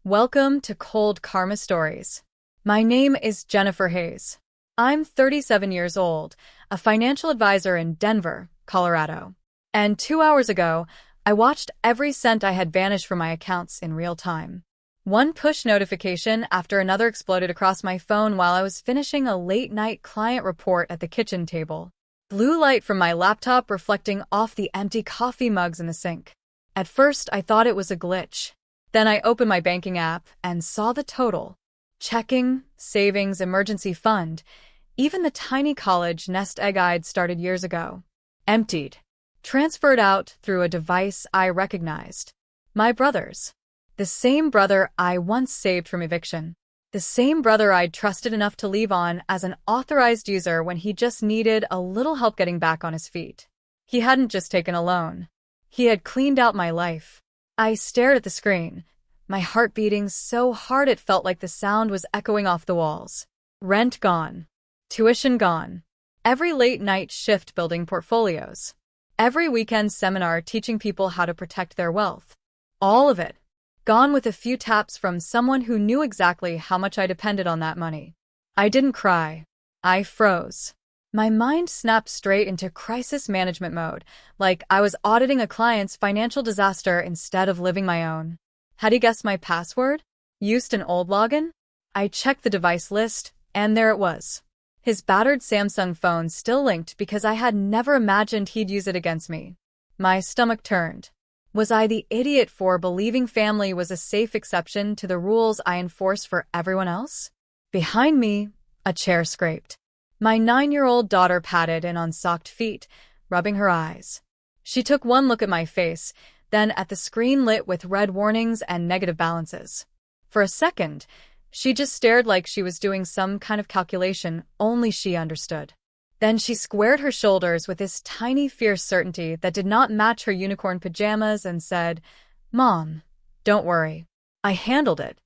Welcome to Cold Karma Stories. My name is Jennifer Hayes. I'm 37 years old, a financial advisor in Denver, Colorado. And 2 hours ago, I watched every cent I had vanish from my accounts in real time. One push notification after another exploded across my phone while I was finishing a late-night client report at the kitchen table. Blue light from my laptop reflecting off the empty coffee mugs in the sink. At first, I thought it was a glitch. Then I opened my banking app and saw the total. Checking, savings, emergency fund, even the tiny college nest egg I'd started years ago. Emptied. Transferred out through a device I recognized. My brother's. The same brother I once saved from eviction. The same brother I'd trusted enough to leave on as an authorized user when he just needed a little help getting back on his feet. He hadn't just taken a loan. He had cleaned out my life. I stared at the screen, my heart beating so hard it felt like the sound was echoing off the walls. Rent gone. Tuition gone. Every late-night shift building portfolios. Every weekend seminar teaching people how to protect their wealth. All of it. Gone with a few taps from someone who knew exactly how much I depended on that money. I didn't cry. I froze. My mind snapped straight into crisis management mode, like I was auditing a client's financial disaster instead of living my own. Had he guessed my password? Used an old login? I checked the device list, and there it was. His battered Samsung phone still linked because I had never imagined he'd use it against me. My stomach turned. Was I the idiot for believing family was a safe exception to the rules I enforce for everyone else? Behind me, a chair scraped. My 9-year-old daughter patted in on socked feet, rubbing her eyes. She took one look at my face, then at the screen lit with red warnings and negative balances. For a second, she just stared like she was doing some kind of calculation only she understood. Then she squared her shoulders with this tiny, fierce certainty that did not match her unicorn pajamas and said, "Mom, don't worry. I handled it."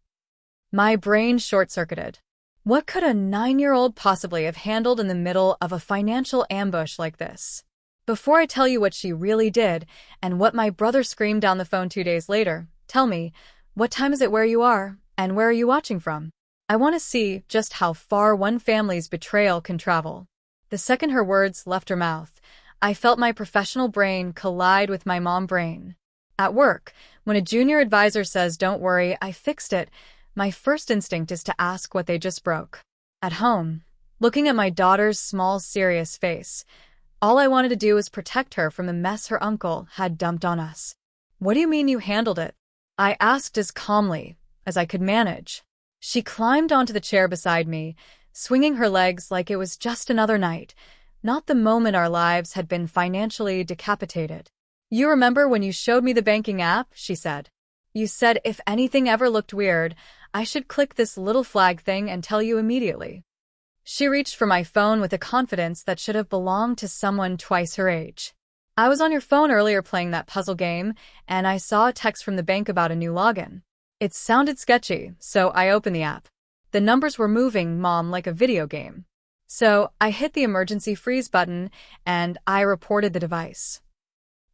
My brain short-circuited. What could a 9-year-old possibly have handled in the middle of a financial ambush like this? Before I tell you what she really did and what my brother screamed down the phone 2 days later, tell me, what time is it where you are, and where are you watching from? I want to see just how far one family's betrayal can travel. The second her words left her mouth, I felt my professional brain collide with my mom brain. At work, when a junior advisor says, "Don't worry, I fixed it," my first instinct is to ask what they just broke. At home, looking at my daughter's small, serious face, all I wanted to do was protect her from the mess her uncle had dumped on us. "What do you mean you handled it?" I asked as calmly as I could manage. She climbed onto the chair beside me, swinging her legs like it was just another night, not the moment our lives had been financially decapitated. "You remember when you showed me the banking app?" she said. "You said if anything ever looked weird, I should click this little flag thing and tell you immediately." She reached for my phone with a confidence that should have belonged to someone twice her age. "I was on your phone earlier playing that puzzle game, and I saw a text from the bank about a new login. It sounded sketchy, so I opened the app. The numbers were moving, Mom, like a video game. So I hit the emergency freeze button, and I reported the device."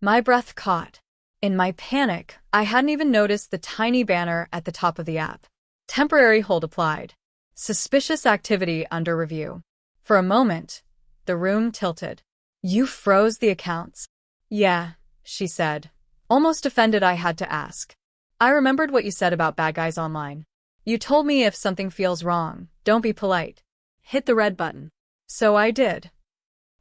My breath caught. In my panic, I hadn't even noticed the tiny banner at the top of the app. Temporary hold applied. Suspicious activity under review. For a moment, the room tilted. "You froze the accounts?" "Yeah," she said, almost offended I had to ask. "I remembered what you said about bad guys online. You told me if something feels wrong, don't be polite. Hit the red button." So I did.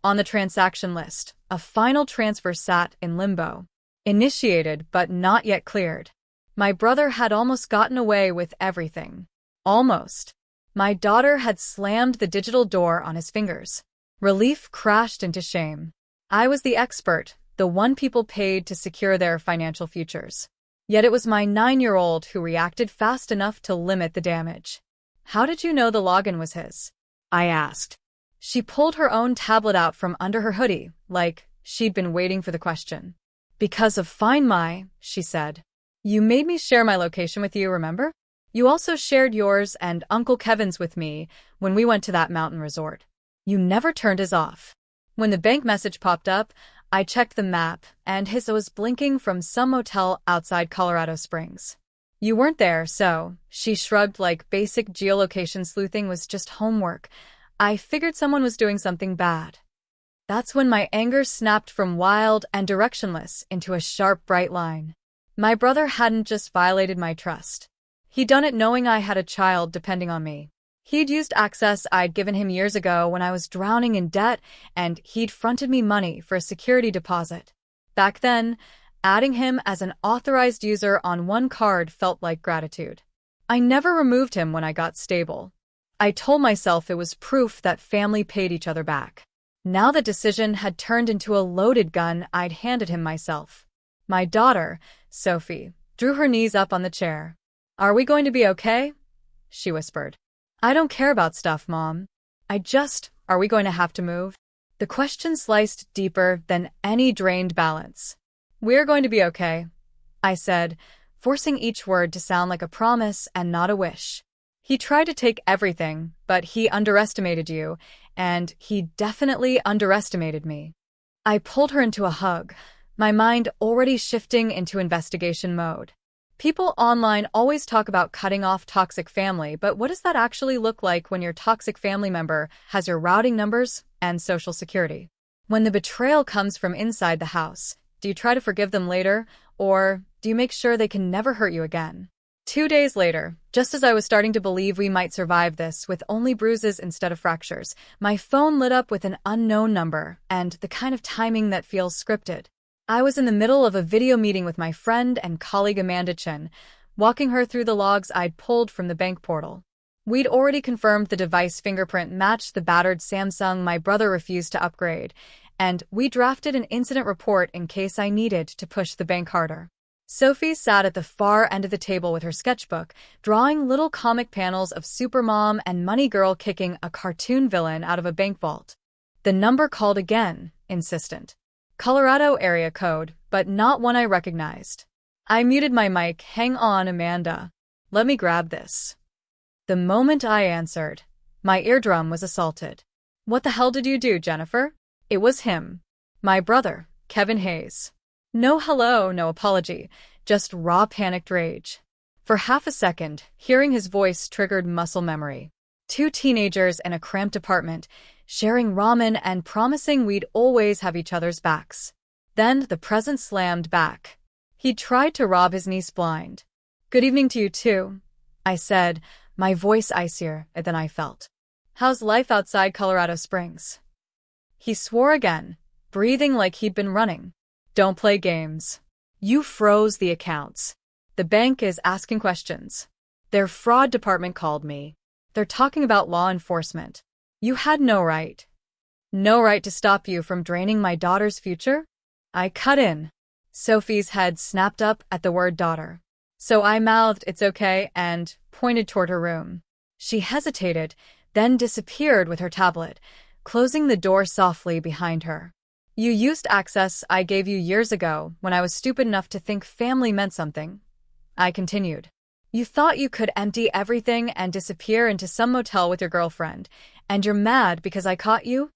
On the transaction list, a final transfer sat in limbo. Initiated but not yet cleared. My brother had almost gotten away with everything. Almost. My daughter had slammed the digital door on his fingers. Relief crashed into shame. I was the expert, the one people paid to secure their financial futures. Yet it was my 9-year-old who reacted fast enough to limit the damage. "How did you know the login was his?" I asked. She pulled her own tablet out from under her hoodie, like she'd been waiting for the question. "Because of Find My," she said. "You made me share my location with you, remember? You also shared yours and Uncle Kevin's with me when we went to that mountain resort. You never turned his off." When the bank message popped up, I checked the map, and his was blinking from some motel outside Colorado Springs. You weren't there, so, she shrugged like basic geolocation sleuthing was just homework. I figured someone was doing something bad. That's when my anger snapped from wild and directionless into a sharp, bright line. My brother hadn't just violated my trust. He'd done it knowing I had a child depending on me. He'd used access I'd given him years ago when I was drowning in debt, and he'd fronted me money for a security deposit. Back then, adding him as an authorized user on one card felt like gratitude. I never removed him when I got stable. I told myself it was proof that family paid each other back. Now the decision had turned into a loaded gun I'd handed him myself. My daughter, Sophie, drew her knees up on the chair. "Are we going to be okay?" she whispered. "I don't care about stuff, Mom. Are we going to have to move?" The question sliced deeper than any drained balance. "We're going to be okay," I said, forcing each word to sound like a promise and not a wish. "He tried to take everything, but he underestimated you, and he definitely underestimated me." I pulled her into a hug, my mind already shifting into investigation mode. People online always talk about cutting off toxic family, but what does that actually look like when your toxic family member has your routing numbers and social security? When the betrayal comes from inside the house, do you try to forgive them later, or do you make sure they can never hurt you again? 2 days later, just as I was starting to believe we might survive this with only bruises instead of fractures, my phone lit up with an unknown number and the kind of timing that feels scripted. I was in the middle of a video meeting with my friend and colleague Amanda Chen, walking her through the logs I'd pulled from the bank portal. We'd already confirmed the device fingerprint matched the battered Samsung my brother refused to upgrade, and we drafted an incident report in case I needed to push the bank harder. Sophie sat at the far end of the table with her sketchbook, drawing little comic panels of Supermom and Money Girl kicking a cartoon villain out of a bank vault. The number called again, insistent. Colorado area code, but not one I recognized. I muted my mic. "Hang on, Amanda. Let me grab this." The moment I answered, my eardrum was assaulted. "What the hell did you do, Jennifer?" It was him. My brother, Kevin Hayes. No hello, no apology, just raw panicked rage. For half a second, hearing his voice triggered muscle memory. 2 teenagers in a cramped apartment, sharing ramen and promising we'd always have each other's backs. Then the present slammed back. He'd tried to rob his niece blind. "Good evening to you too," I said, my voice icier than I felt. "How's life outside Colorado Springs?" He swore again, breathing like he'd been running. "Don't play games. You froze the accounts. The bank is asking questions. Their fraud department called me. They're talking about law enforcement. You had no right. No right to stop you from draining my daughter's future?" I cut in. Sophie's head snapped up at the word daughter. So I mouthed "it's okay" and pointed toward her room. She hesitated, then disappeared with her tablet, closing the door softly behind her. "You used access I gave you years ago when I was stupid enough to think family meant something," I continued. "You thought you could empty everything and disappear into some motel with your girlfriend, and you're mad because I caught you?"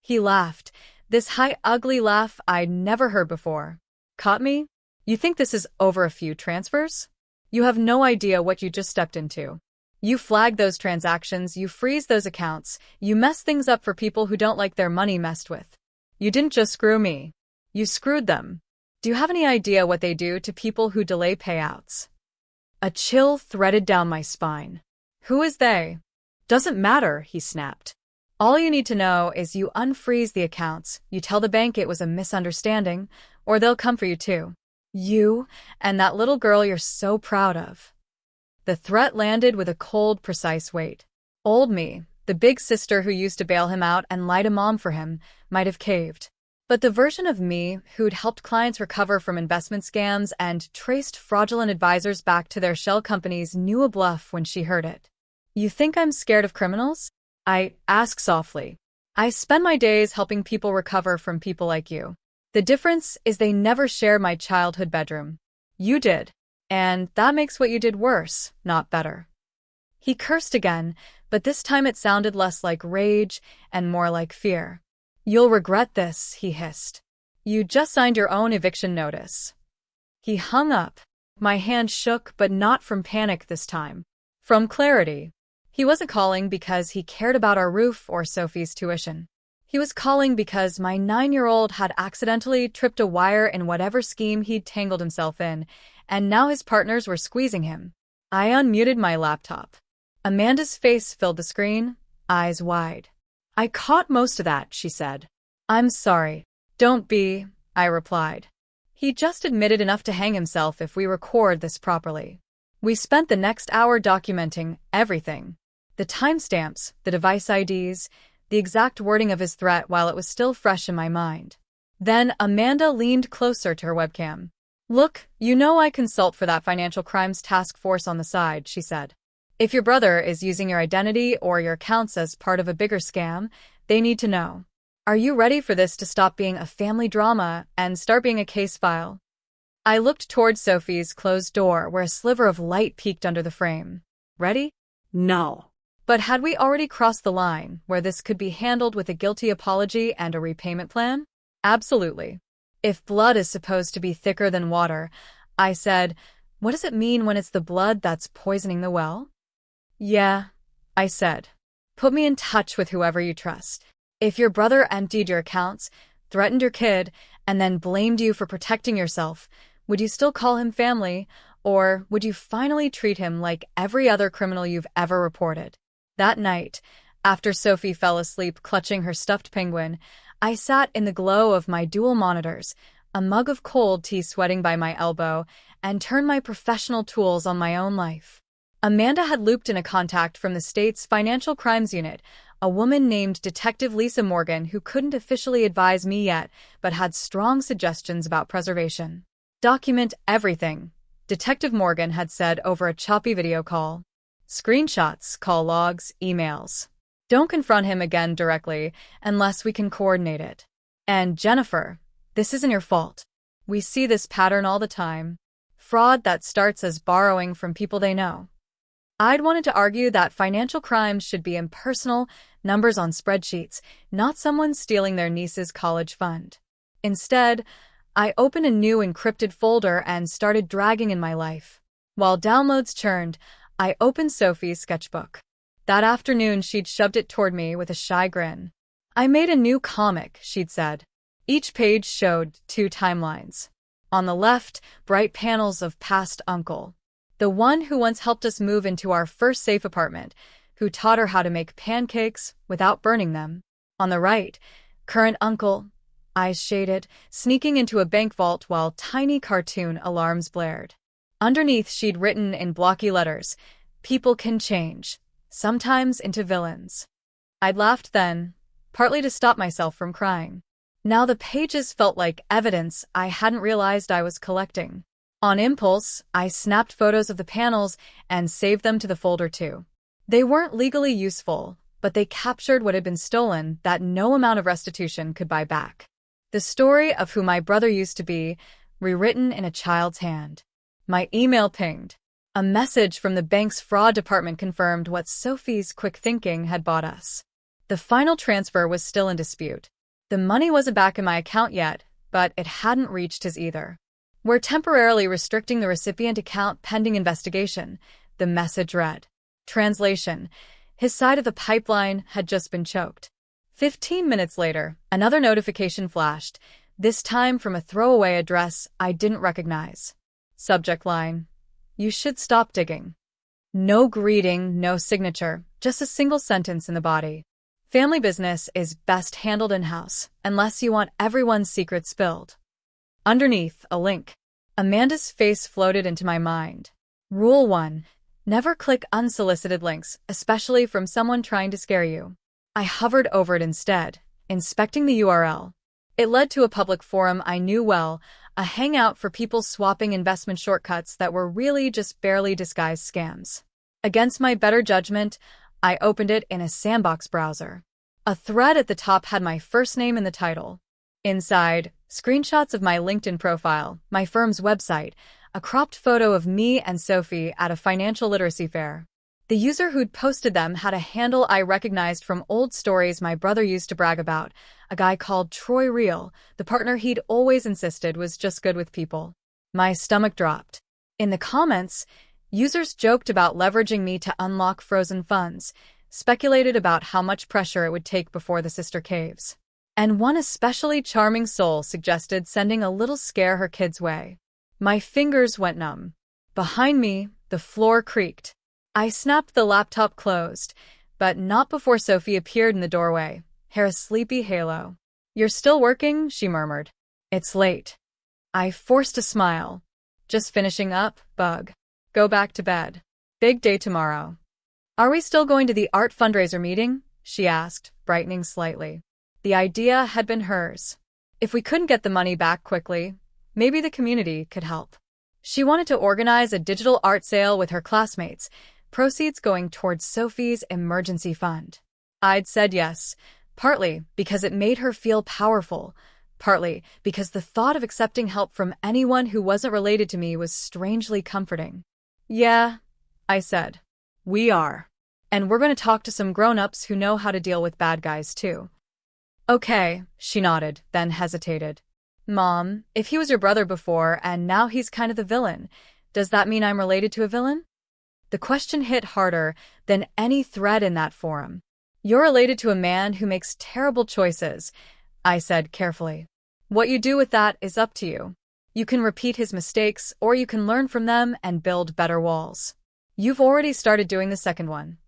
He laughed, this high, ugly laugh I'd never heard before. "Caught me? You think this is over a few transfers? You have no idea what you just stepped into. You flag those transactions, you freeze those accounts, you mess things up for people who don't like their money messed with. You didn't just screw me. You screwed them. Do you have any idea what they do to people who delay payouts?" A chill threaded down my spine. "Who is they?" "Doesn't matter," he snapped. "All you need to know is you unfreeze the accounts, you tell the bank it was a misunderstanding, or they'll come for you too. You and that little girl you're so proud of." The threat landed with a cold, precise weight. Old me, the big sister who used to bail him out and lie to Mom for him, might have caved. But the version of me who'd helped clients recover from investment scams and traced fraudulent advisors back to their shell companies knew a bluff when she heard it. "You think I'm scared of criminals?" I asked softly. "I spend my days helping people recover from people like you. The difference is they never shared my childhood bedroom. You did. And that makes what you did worse, not better." He cursed again, but this time it sounded less like rage and more like fear. "You'll regret this," he hissed. "You just signed your own eviction notice." He hung up. My hand shook, but not from panic this time. From clarity. He wasn't calling because he cared about our roof or Sophie's tuition. He was calling because my 9-year-old had accidentally tripped a wire in whatever scheme he'd tangled himself in, and now his partners were squeezing him. I unmuted my laptop. Amanda's face filled the screen, eyes wide. "I caught most of that," she said. "I'm sorry." "Don't be," I replied. He just admitted enough to hang himself if we record this properly. We spent the next hour documenting everything. The timestamps, the device IDs, the exact wording of his threat while it was still fresh in my mind. Then Amanda leaned closer to her webcam. "Look, you know I consult for that financial crimes task force on the side," she said. "If your brother is using your identity or your accounts as part of a bigger scam, they need to know. Are you ready for this to stop being a family drama and start being a case file?" I looked toward Sophie's closed door where a sliver of light peeked under the frame. "Ready?" No. But had we already crossed the line where this could be handled with a guilty apology and a repayment plan? Absolutely. If blood is supposed to be thicker than water, I said, what does it mean when it's the blood that's poisoning the well? "Yeah," I said. "Put me in touch with whoever you trust. If your brother emptied your accounts, threatened your kid, and then blamed you for protecting yourself, would you still call him family, or would you finally treat him like every other criminal you've ever reported?" That night, after Sophie fell asleep clutching her stuffed penguin, I sat in the glow of my dual monitors, a mug of cold tea sweating by my elbow, and turned my professional tools on my own life. Amanda had looped in a contact from the state's Financial Crimes Unit, a woman named Detective Lisa Morgan who couldn't officially advise me yet, but had strong suggestions about preservation. "Document everything," Detective Morgan had said over a choppy video call. "Screenshots, call logs, emails. Don't confront him again directly unless we can coordinate it. And Jennifer, this isn't your fault. We see this pattern all the time. Fraud that starts as borrowing from people they know." I'd wanted to argue that financial crimes should be impersonal, numbers on spreadsheets, not someone stealing their niece's college fund. Instead, I opened a new encrypted folder and started dragging in my life. While downloads churned, I opened Sophie's sketchbook. That afternoon, she'd shoved it toward me with a shy grin. "I made a new comic," she'd said. Each page showed 2 timelines. On the left, bright panels of past Uncle. The one who once helped us move into our first safe apartment, who taught her how to make pancakes without burning them. On the right, current Uncle, eyes shaded, sneaking into a bank vault while tiny cartoon alarms blared. Underneath, she'd written in blocky letters, "People can change, sometimes into villains." I'd laughed then, partly to stop myself from crying. Now the pages felt like evidence I hadn't realized I was collecting. On impulse, I snapped photos of the panels and saved them to the folder too. They weren't legally useful, but they captured what had been stolen that no amount of restitution could buy back. The story of who my brother used to be, rewritten in a child's hand. My email pinged. A message from the bank's fraud department confirmed what Sophie's quick thinking had bought us. The final transfer was still in dispute. The money wasn't back in my account yet, but it hadn't reached his either. "We're temporarily restricting the recipient account pending investigation," the message read. Translation: his side of the pipeline had just been choked. 15 minutes later, another notification flashed, this time from a throwaway address I didn't recognize. Subject line: "You should stop digging." No greeting, no signature, just a single sentence in the body. "Family business is best handled in-house, unless you want everyone's secrets spilled." Underneath, a link. Amanda's face floated into my mind. Rule 1. Never click unsolicited links, especially from someone trying to scare you. I hovered over it instead, inspecting the URL. It led to a public forum I knew well, a hangout for people swapping investment shortcuts that were really just barely disguised scams. Against my better judgment, I opened it in a sandbox browser. A thread at the top had my first name in the title. Inside, screenshots of my LinkedIn profile, my firm's website, a cropped photo of me and Sophie at a financial literacy fair. The user who'd posted them had a handle I recognized from old stories my brother used to brag about, a guy called Troy Real, the partner he'd always insisted was just good with people. My stomach dropped. In the comments, users joked about leveraging me to unlock frozen funds, speculated about how much pressure it would take before the sister caves. And one especially charming soul suggested sending a little scare her kids' way. My fingers went numb. Behind me, the floor creaked. I snapped the laptop closed, but not before Sophie appeared in the doorway, hair a sleepy halo. "You're still working?" she murmured. "It's late." I forced a smile. "Just finishing up, bug. Go back to bed. Big day tomorrow." "Are we still going to the art fundraiser meeting?" she asked, brightening slightly. The idea had been hers. If we couldn't get the money back quickly, maybe the community could help. She wanted to organize a digital art sale with her classmates, proceeds going towards Sophie's emergency fund. I'd said yes, partly because it made her feel powerful, partly because the thought of accepting help from anyone who wasn't related to me was strangely comforting. "Yeah," I said. "We are. And we're going to talk to some grown-ups who know how to deal with bad guys too." "Okay," she nodded, then hesitated. "Mom, if he was your brother before and now he's kind of the villain, does that mean I'm related to a villain?" The question hit harder than any thread in that forum. "You're related to a man who makes terrible choices," I said carefully. "What you do with that is up to you. You can repeat his mistakes, or you can learn from them and build better walls. You've already started doing the second one."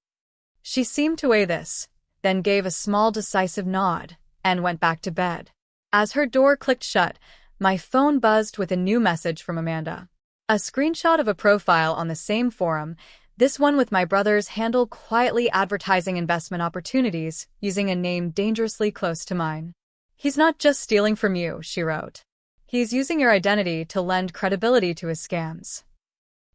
She seemed to weigh this, then gave a small decisive nod, and went back to bed. As her door clicked shut, my phone buzzed with a new message from Amanda. A screenshot of a profile on the same forum, this one with my brother's handle quietly advertising investment opportunities using a name dangerously close to mine. "He's not just stealing from you," she wrote. "He's using your identity to lend credibility to his scams."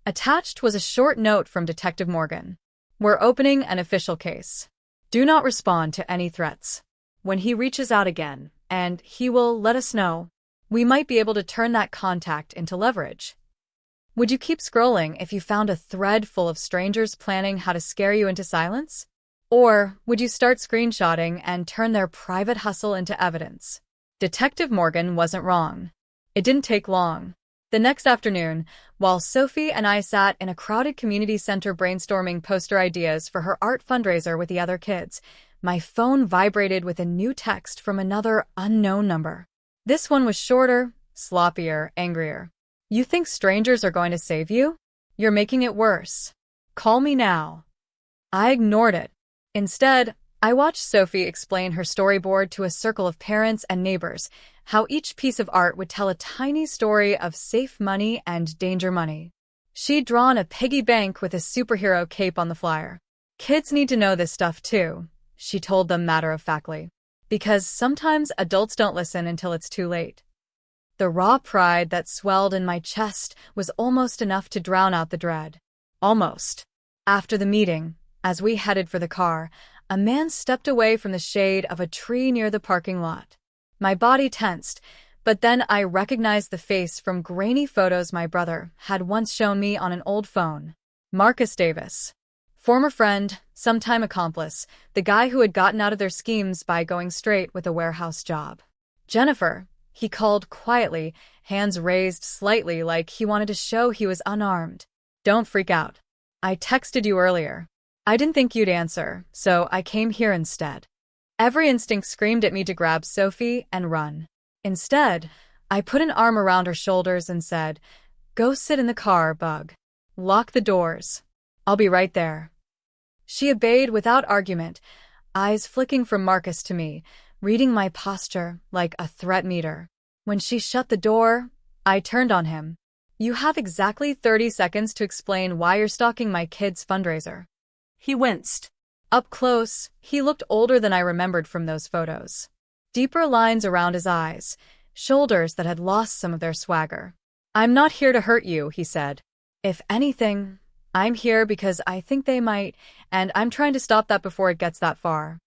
Attached was a short note from Detective Morgan. "We're opening an official case. Do not respond to any threats. When he reaches out again, and he will let us know, we might be able to turn that contact into leverage." Would you keep scrolling if you found a thread full of strangers planning how to scare you into silence? Or would you start screenshotting and turn their private hustle into evidence? Detective Morgan wasn't wrong. It didn't take long. The next afternoon, while Sophie and I sat in a crowded community center brainstorming poster ideas for her art fundraiser with the other kids, my phone vibrated with a new text from another unknown number. This one was shorter, sloppier, angrier. "You think strangers are going to save you? You're making it worse. Call me now." I ignored it. Instead, I watched Sophie explain her storyboard to a circle of parents and neighbors, how each piece of art would tell a tiny story of safe money and danger money. She'd drawn a piggy bank with a superhero cape on the flyer. "Kids need to know this stuff too," she told them matter-of-factly, "because sometimes adults don't listen until it's too late." The raw pride that swelled in my chest was almost enough to drown out the dread. Almost. After the meeting, as we headed for the car, a man stepped away from the shade of a tree near the parking lot. My body tensed, but then I recognized the face from grainy photos my brother had once shown me on an old phone. Marcus Davis. Former friend, sometime accomplice, the guy who had gotten out of their schemes by going straight with a warehouse job. "Jennifer," he called quietly, hands raised slightly like he wanted to show he was unarmed. "Don't freak out. I texted you earlier. I didn't think you'd answer, so I came here instead." Every instinct screamed at me to grab Sophie and run. Instead, I put an arm around her shoulders and said, "Go sit in the car, bug. Lock the doors. I'll be right there." She obeyed without argument, eyes flicking from Marcus to me, reading my posture like a threat meter. When she shut the door, I turned on him. "You have exactly 30 seconds to explain why you're stalking my kid's fundraiser." He winced. Up close, he looked older than I remembered from those photos. Deeper lines around his eyes, shoulders that had lost some of their swagger. "I'm not here to hurt you," he said. "If anything, I'm here because I think they might, and I'm trying to stop that before it gets that far."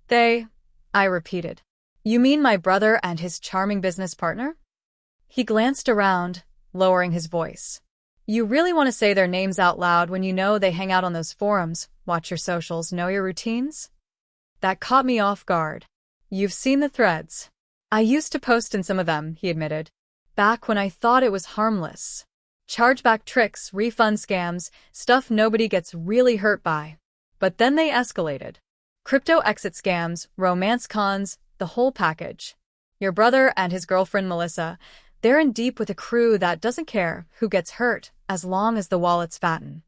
"They," I repeated. "You mean my brother and his charming business partner?" He glanced around, lowering his voice. "You really want to say their names out loud when you know they hang out on those forums, watch your socials, know your routines?" That caught me off guard. "You've seen the threads." "I used to post in some of them," he admitted. "Back when I thought it was harmless." Chargeback tricks, refund scams, stuff nobody gets really hurt by. But then they escalated. Crypto exit scams, romance cons, the whole package. Your brother and his girlfriend Melissa, they're in deep with a crew that doesn't care who gets hurt as long as the wallets fatten.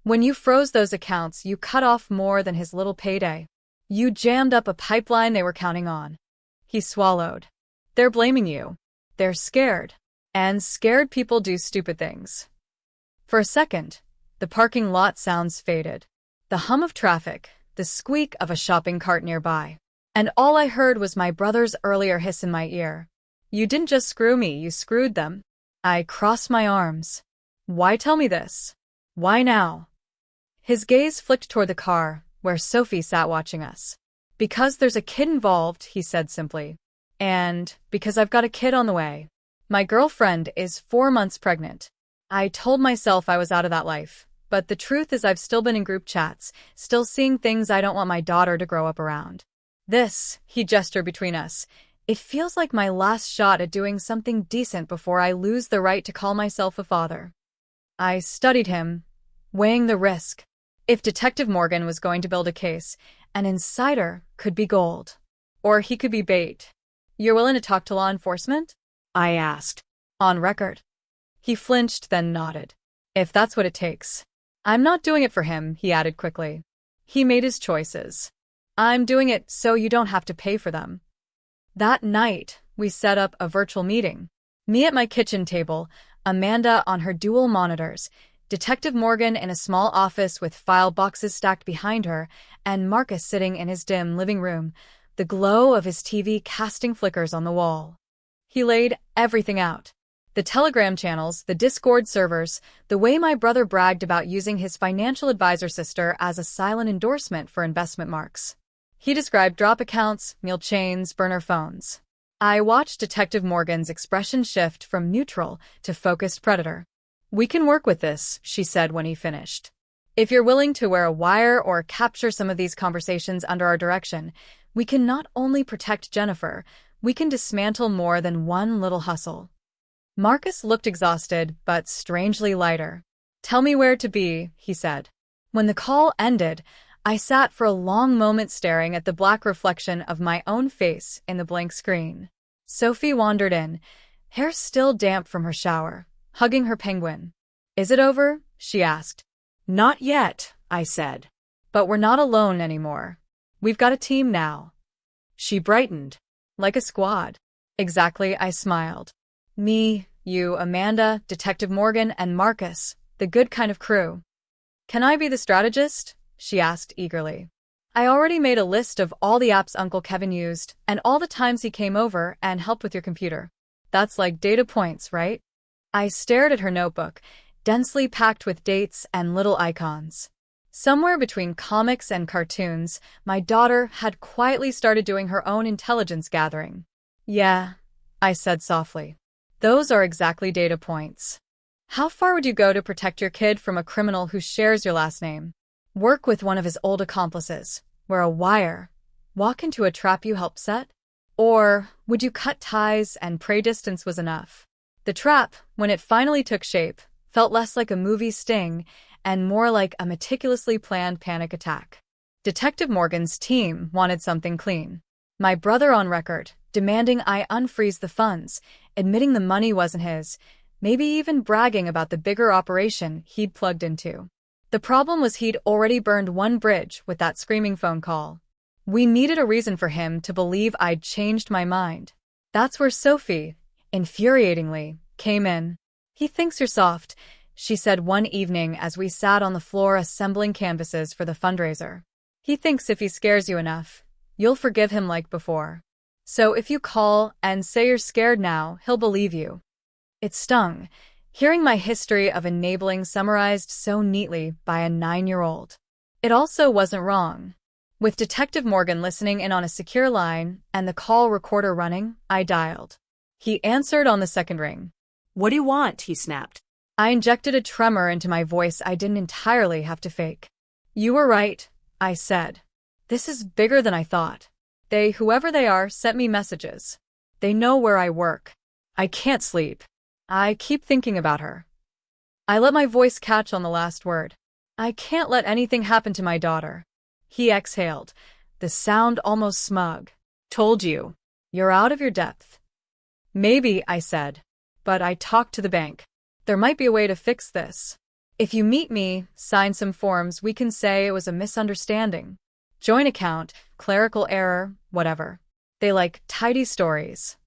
When you froze those accounts, you cut off more than his little payday. You jammed up a pipeline they were counting on. He swallowed. They're blaming you. They're scared. And scared people do stupid things. For a second, the parking lot sounds faded. The hum of traffic, the squeak of a shopping cart nearby. And all I heard was my brother's earlier hiss in my ear. You didn't just screw me, you screwed them. I crossed my arms. Why tell me this? Why now? His gaze flicked toward the car, where Sophie sat watching us. Because there's a kid involved, he said simply. And because I've got a kid on the way. My girlfriend is 4 months pregnant. I told myself I was out of that life, but the truth is I've still been in group chats, still seeing things I don't want my daughter to grow up around. This, he gestured between us, it feels like my last shot at doing something decent before I lose the right to call myself a father. I studied him, weighing the risk. If Detective Morgan was going to build a case, an insider could be gold. Or he could be bait. You're willing to talk to law enforcement? I asked. On record. He flinched, then nodded. If that's what it takes. I'm not doing it for him, he added quickly. He made his choices. I'm doing it so you don't have to pay for them. That night, we set up a virtual meeting. Me at my kitchen table, Amanda on her dual monitors, Detective Morgan in a small office with file boxes stacked behind her, and Marcus sitting in his dim living room, the glow of his TV casting flickers on the wall. He laid everything out. The Telegram channels, the Discord servers, the way my brother bragged about using his financial advisor sister as a silent endorsement for investment marks. He described drop accounts, meal chains, burner phones. I watched Detective Morgan's expression shift from neutral to focused predator. We can work with this, she said when he finished. If you're willing to wear a wire or capture some of these conversations under our direction, we can not only protect Jennifer, we can dismantle more than one little hustle. Marcus looked exhausted, but strangely lighter. Tell me where to be, he said. When the call ended, I sat for a long moment staring at the black reflection of my own face in the blank screen. Sophie wandered in, hair still damp from her shower, hugging her penguin. Is it over? She asked. Not yet, I said. But we're not alone anymore. We've got a team now. She brightened. Like a squad. Exactly, I smiled. Me, you, Amanda, Detective Morgan, and Marcus, the good kind of crew. Can I be the strategist? She asked eagerly. I already made a list of all the apps Uncle Kevin used and all the times he came over and helped with your computer. That's like data points, right? I stared at her notebook, densely packed with dates and little icons. Somewhere between comics and cartoons, my daughter had quietly started doing her own intelligence gathering. Yeah, I said softly. Those are exactly data points. How far would you go to protect your kid from a criminal who shares your last name? Work with one of his old accomplices, wear a wire, walk into a trap you helped set? Or would you cut ties and pray distance was enough? The trap, when it finally took shape, felt less like a movie sting and more like a meticulously planned panic attack. Detective Morgan's team wanted something clean. My brother on record, demanding I unfreeze the funds, admitting the money wasn't his, maybe even bragging about the bigger operation he'd plugged into. The problem was he'd already burned one bridge with that screaming phone call. We needed a reason for him to believe I'd changed my mind. That's where Sophie, infuriatingly, came in. He thinks you're soft, she said one evening as we sat on the floor assembling canvases for the fundraiser. He thinks if he scares you enough, you'll forgive him like before. So if you call and say you're scared now, he'll believe you. It stung, hearing my history of enabling summarized so neatly by a 9-year-old. It also wasn't wrong. With Detective Morgan listening in on a secure line and the call recorder running, I dialed. He answered on the second ring. What do you want? He snapped. I injected a tremor into my voice I didn't entirely have to fake. You were right, I said. This is bigger than I thought. They, whoever they are, sent me messages. They know where I work. I can't sleep. I keep thinking about her. I let my voice catch on the last word. I can't let anything happen to my daughter. He exhaled, the sound almost smug. Told you. You're out of your depth. Maybe, I said. But I talked to the bank. There might be a way to fix this. If you meet me, sign some forms, we can say it was a misunderstanding. Joint account, clerical error, whatever. They like tidy stories.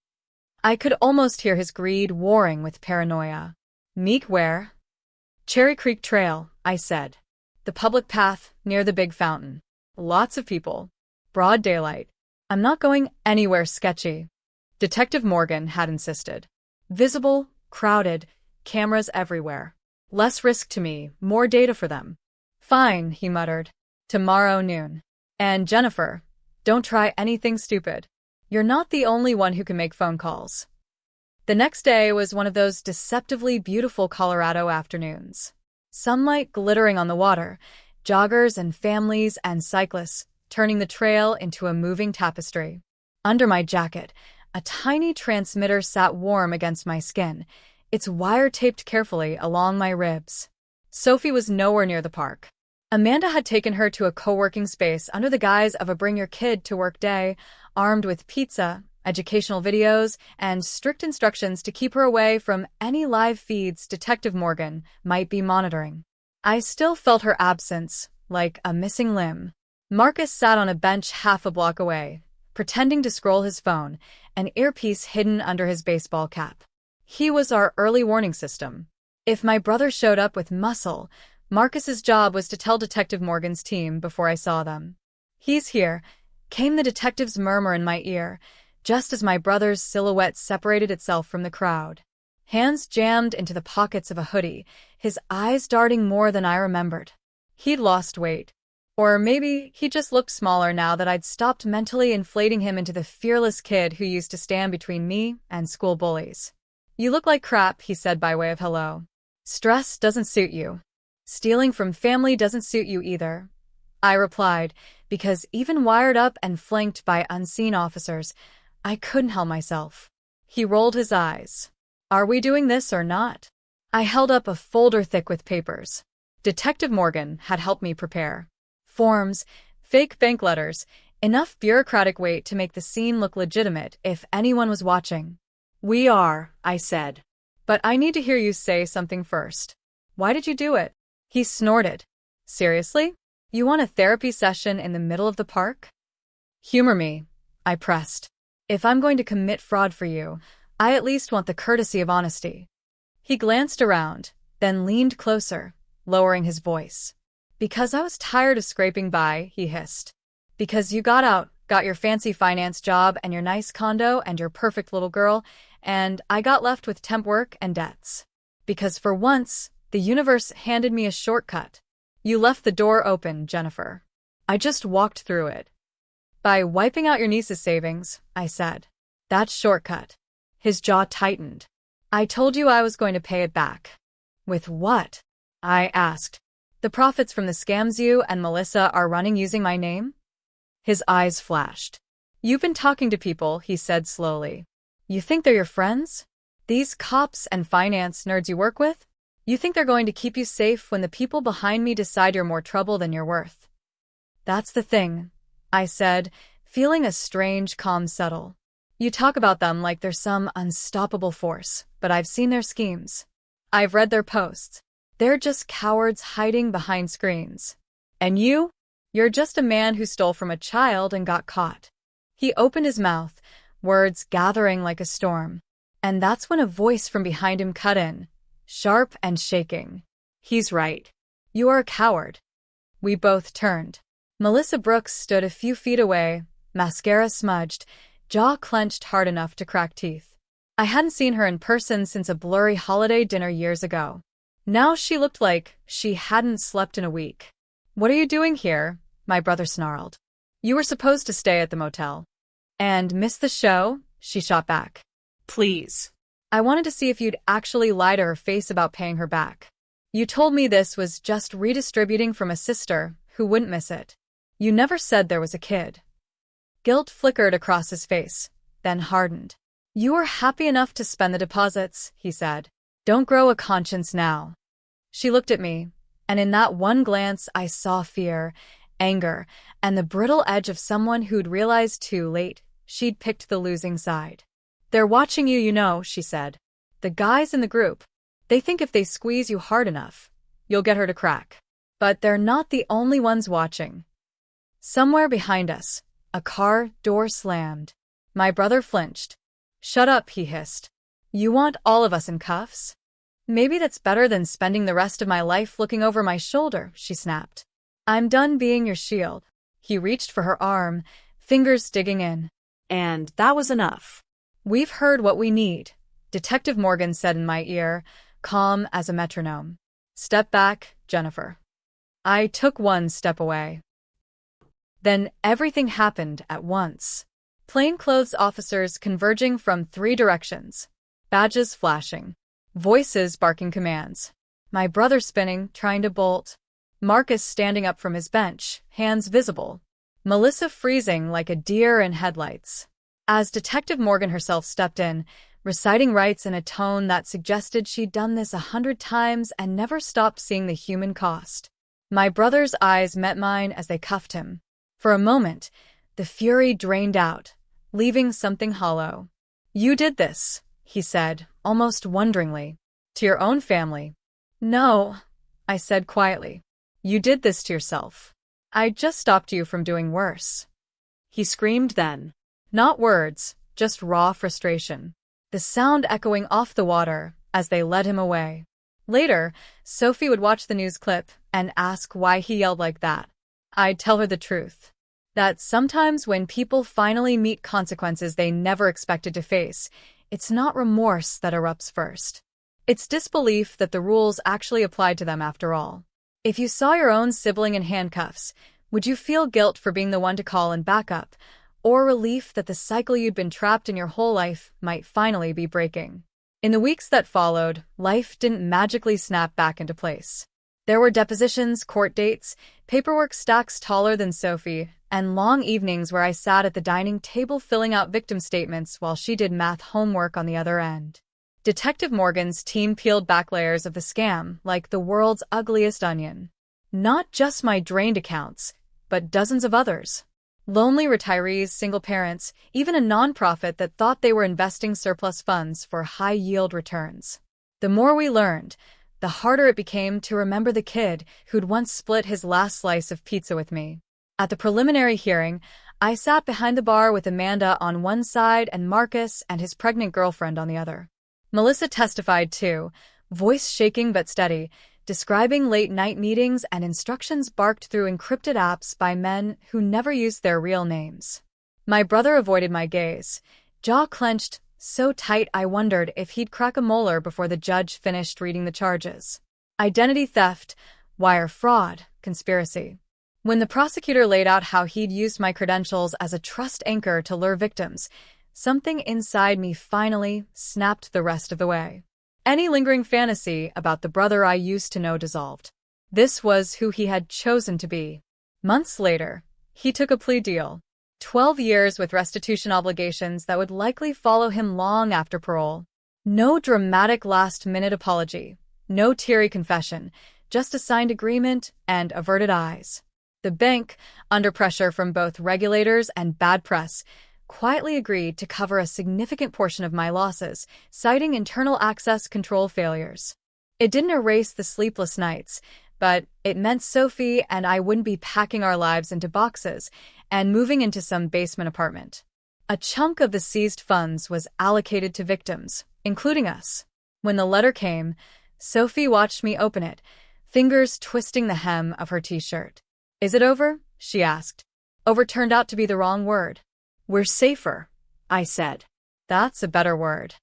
I could almost hear his greed warring with paranoia. Meek where? Cherry Creek Trail, I said. The public path, near the big fountain. Lots of people. Broad daylight. I'm not going anywhere sketchy. Detective Morgan had insisted. Visible, crowded, cameras everywhere. Less risk to me, more data for them. Fine, he muttered. Tomorrow noon. And Jennifer, don't try anything stupid. You're not the only one who can make phone calls. The next day was one of those deceptively beautiful Colorado afternoons. Sunlight glittering on the water, joggers and families and cyclists turning the trail into a moving tapestry. Under my jacket, a tiny transmitter sat warm against my skin, its wire taped carefully along my ribs. Sophie was nowhere near the park. Amanda had taken her to a co-working space under the guise of a bring-your-kid-to-work day, armed with pizza, educational videos, and strict instructions to keep her away from any live feeds Detective Morgan might be monitoring. I still felt her absence, like a missing limb. Marcus sat on a bench half a block away, pretending to scroll his phone, an earpiece hidden under his baseball cap. He was our early warning system. If my brother showed up with muscle, Marcus's job was to tell Detective Morgan's team before I saw them. He's here, came the detective's murmur in my ear, just as my brother's silhouette separated itself from the crowd. Hands jammed into the pockets of a hoodie, his eyes darting more than I remembered. He'd lost weight. Or maybe he just looked smaller now that I'd stopped mentally inflating him into the fearless kid who used to stand between me and school bullies. You look like crap, he said by way of hello. Stress doesn't suit you. Stealing from family doesn't suit you either. I replied, because even wired up and flanked by unseen officers, I couldn't help myself. He rolled his eyes. Are we doing this or not? I held up a folder thick with papers. Detective Morgan had helped me prepare. Forms, fake bank letters, enough bureaucratic weight to make the scene look legitimate if anyone was watching. We are, I said. But I need to hear you say something first. Why did you do it? He snorted. Seriously? You want a therapy session in the middle of the park? Humor me, I pressed. If I'm going to commit fraud for you, I at least want the courtesy of honesty. He glanced around, then leaned closer, lowering his voice. Because I was tired of scraping by, he hissed. Because you got out, got your fancy finance job and your nice condo and your perfect little girl, and I got left with temp work and debts. Because for once, the universe handed me a shortcut. You left the door open, Jennifer. I just walked through it. By wiping out your niece's savings, I said. That's shortcut. His jaw tightened. I told you I was going to pay it back. With what? I asked. The profits from the scams you and Melissa are running using my name? His eyes flashed. You've been talking to people, he said slowly. You think they're your friends? These cops and finance nerds you work with? You think they're going to keep you safe when the people behind me decide you're more trouble than you're worth? That's the thing, I said, feeling a strange calm settle. You talk about them like they're some unstoppable force, but I've seen their schemes. I've read their posts. They're just cowards hiding behind screens. And you? You're just a man who stole from a child and got caught. He opened his mouth, words gathering like a storm. And that's when a voice from behind him cut in, sharp and shaking. He's right. You are a coward. We both turned. Melissa Brooks stood a few feet away, mascara smudged, jaw clenched hard enough to crack teeth. I hadn't seen her in person since a blurry holiday dinner years ago. Now she looked like she hadn't slept in a week. What are you doing here? My brother snarled. You were supposed to stay at the motel. And miss the show? She shot back. Please. I wanted to see if you'd actually lie to her face about paying her back. You told me this was just redistributing from a sister who wouldn't miss it. You never said there was a kid. Guilt flickered across his face, then hardened. You were happy enough to spend the deposits, he said. Don't grow a conscience now. She looked at me, and in that one glance I saw fear, anger, and the brittle edge of someone who'd realized too late she'd picked the losing side. "They're watching you, you know," she said. "The guys in the group. They think if they squeeze you hard enough, you'll get her to crack. But they're not the only ones watching." Somewhere behind us, a car door slammed. My brother flinched. "Shut up," he hissed. "You want all of us in cuffs?" "Maybe that's better than spending the rest of my life looking over my shoulder," she snapped. "I'm done being your shield." He reached for her arm, fingers digging in. And that was enough. "We've heard what we need," Detective Morgan said in my ear, calm as a metronome. "Step back, Jennifer." I took one step away. Then everything happened at once. Plainclothes officers converging from 3 directions. Badges flashing. Voices barking commands. My brother spinning, trying to bolt. Marcus standing up from his bench, hands visible. Melissa freezing like a deer in headlights. As Detective Morgan herself stepped in, reciting rights in a tone that suggested she'd done this 100 times and never stopped seeing the human cost. My brother's eyes met mine as they cuffed him. For a moment, the fury drained out, leaving something hollow. "You did this," he said, almost wonderingly. "To your own family." "No," I said quietly. "You did this to yourself. I just stopped you from doing worse." He screamed then. Not words, just raw frustration. The sound echoing off the water as they led him away. Later, Sophie would watch the news clip and ask why he yelled like that. I'd tell her the truth. That sometimes when people finally meet consequences they never expected to face, it's not remorse that erupts first. It's disbelief that the rules actually applied to them after all. If you saw your own sibling in handcuffs, would you feel guilt for being the one to call and back up, or relief that the cycle you'd been trapped in your whole life might finally be breaking? In the weeks that followed, life didn't magically snap back into place. There were depositions, court dates, paperwork stacks taller than Sophie, and long evenings where I sat at the dining table filling out victim statements while she did math homework on the other end. Detective Morgan's team peeled back layers of the scam like the world's ugliest onion. Not just my drained accounts, but dozens of others. Lonely retirees, single parents, even a nonprofit that thought they were investing surplus funds for high-yield returns. The more we learned, the harder it became to remember the kid who'd once split his last slice of pizza with me. At the preliminary hearing, I sat behind the bar with Amanda on one side and Marcus and his pregnant girlfriend on the other. Melissa testified too, voice shaking but steady, describing late-night meetings and instructions barked through encrypted apps by men who never used their real names. My brother avoided my gaze, jaw clenched so tight I wondered if he'd crack a molar before the judge finished reading the charges. Identity theft, wire fraud, conspiracy. When the prosecutor laid out how he'd used my credentials as a trust anchor to lure victims, something inside me finally snapped the rest of the way. Any lingering fantasy about the brother I used to know dissolved. This was who he had chosen to be. Months later, he took a plea deal. 12 years with restitution obligations that would likely follow him long after parole. No dramatic last-minute apology, no teary confession, just a signed agreement and averted eyes. The bank, under pressure from both regulators and bad press, quietly agreed to cover a significant portion of my losses, citing internal access control failures. It didn't erase the sleepless nights, but it meant Sophie and I wouldn't be packing our lives into boxes and moving into some basement apartment. A chunk of the seized funds was allocated to victims, including us. When the letter came, Sophie watched me open it, fingers twisting the hem of her t-shirt. "Is it over?" she asked. Over turned out to be the wrong word. "We're safer," I said. "That's a better word."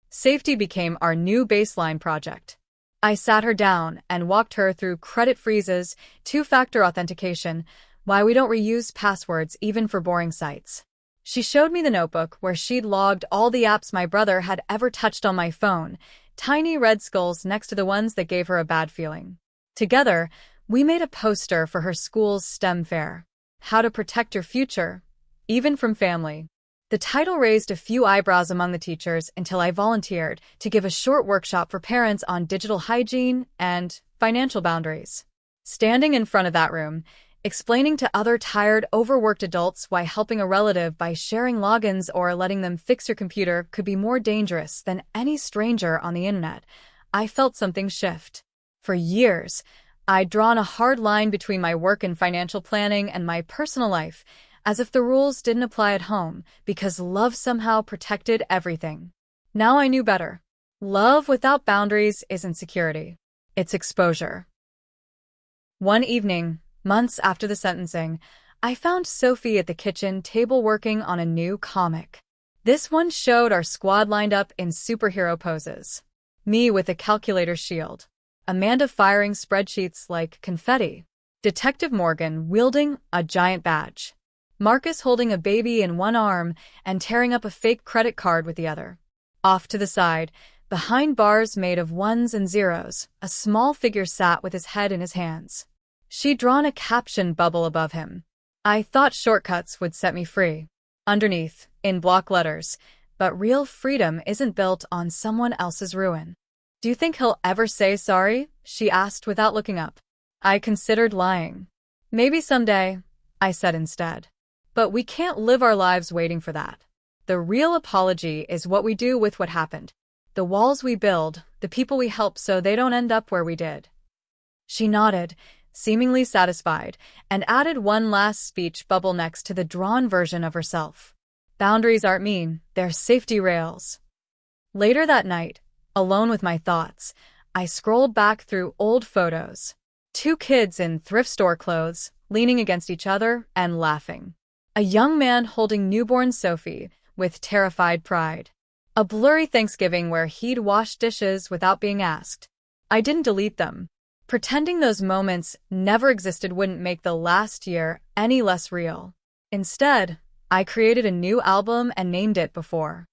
Safety became our new baseline project. I sat her down and walked her through credit freezes, two-factor authentication, why we don't reuse passwords even for boring sites. She showed me the notebook where she'd logged all the apps my brother had ever touched on my phone, tiny red skulls next to the ones that gave her a bad feeling. Together, we made a poster for her school's STEM fair. How to Protect Your Future, Even from Family. The title raised a few eyebrows among the teachers until I volunteered to give a short workshop for parents on digital hygiene and financial boundaries. Standing in front of that room, explaining to other tired, overworked adults why helping a relative by sharing logins or letting them fix your computer could be more dangerous than any stranger on the internet, I felt something shift. For years, I'd drawn a hard line between my work in financial planning and my personal life, as if the rules didn't apply at home, because love somehow protected everything. Now I knew better. Love without boundaries isn't security. It's exposure. One evening, months after the sentencing, I found Sophie at the kitchen table working on a new comic. This one showed our squad lined up in superhero poses. Me with a calculator shield. Amanda firing spreadsheets like confetti. Detective Morgan wielding a giant badge. Marcus holding a baby in one arm and tearing up a fake credit card with the other. Off to the side, behind bars made of ones and zeros, a small figure sat with his head in his hands. She'd drawn a caption bubble above him. I thought shortcuts would set me free. Underneath, in block letters, but real freedom isn't built on someone else's ruin. Do you think he'll ever say sorry? She asked without looking up. I considered lying. Maybe someday, I said instead. But we can't live our lives waiting for that. The real apology is what we do with what happened. The walls we build, the people we help so they don't end up where we did. She nodded, seemingly satisfied, and added one last speech bubble next to the drawn version of herself. Boundaries aren't mean, they're safety rails. Later that night, alone with my thoughts, I scrolled back through old photos. 2 kids in thrift store clothes, leaning against each other and laughing. A young man holding newborn Sophie with terrified pride. A blurry Thanksgiving where he'd washed dishes without being asked. I didn't delete them. Pretending those moments never existed wouldn't make the last year any less real. Instead, I created a new album and named it Before.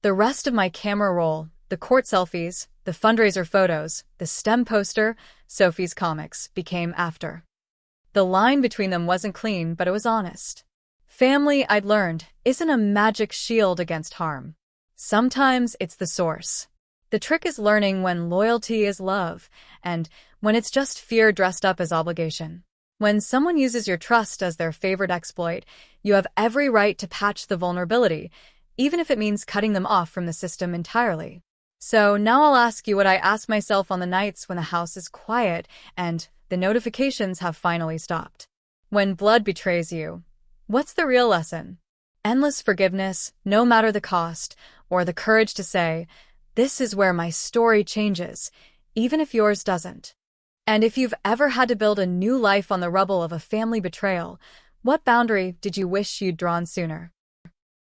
The rest of my camera roll, the court selfies, the fundraiser photos, the STEM poster, Sophie's comics, became After. The line between them wasn't clean, but it was honest. Family, I'd learned, isn't a magic shield against harm. Sometimes it's the source. The trick is learning when loyalty is love, and when it's just fear dressed up as obligation. When someone uses your trust as their favorite exploit, you have every right to patch the vulnerability, even if it means cutting them off from the system entirely. So now I'll ask you what I ask myself on the nights when the house is quiet and the notifications have finally stopped. When blood betrays you, what's the real lesson? Endless forgiveness, no matter the cost, or the courage to say, this is where my story changes, even if yours doesn't. And if you've ever had to build a new life on the rubble of a family betrayal, what boundary did you wish you'd drawn sooner?